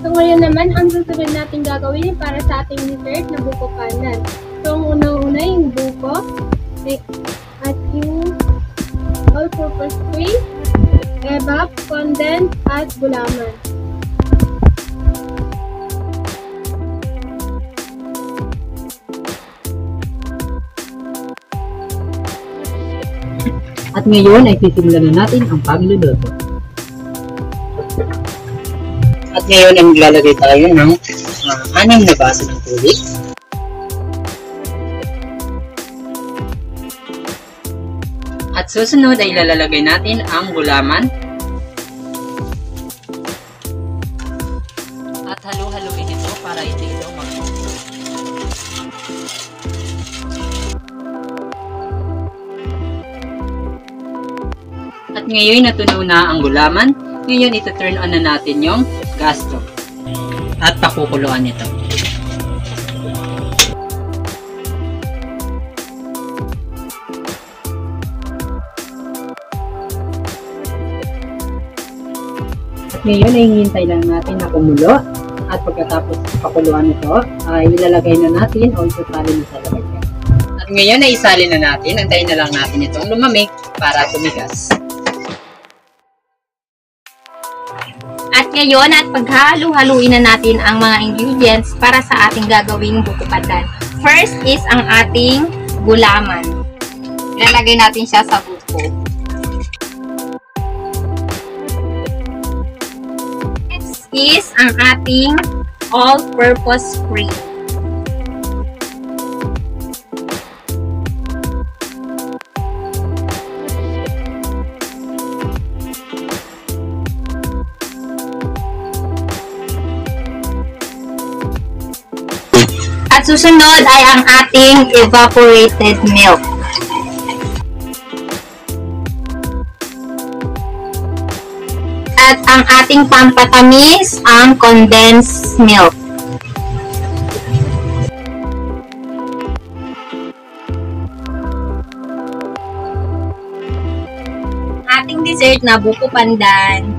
So ngayon naman, ang susunod natin gagawin para sa ating dessert na buko pandan. So ang unang-una yung buko, at yung all-purpose cream, evap, condensed, at gulaman. At ngayon ay sisimulan na natin ang pagluluto. At ngayon ay maglalagay tayo ng 6 na baso ng tubig. At susunod ay ilalagay natin ang gulaman. At halu-haluin ito para ito magluto. At ngayon natunaw na ang gulaman. Ngayon ito turn on na natin yung gas stove. At pakukuluan ito. At ngayon ay hihintay lang natin na kumulo. At pagkatapos pakuluan ito, ay ilalagay na natin o isasalin na sa lalagyan. At ngayon ay isalin na natin. Antayin na lang natin itong lumamig para tumigas. At ngayon at paghalu-haluin na natin ang mga ingredients para sa ating gagawing buko pandan. First is ang ating gulaman. Ilalagay natin siya sa buko. Next is ang ating all-purpose cream. At susunod ay ang ating evaporated milk. At ang ating pampatamis, ang condensed milk. Ating dessert na buko pandan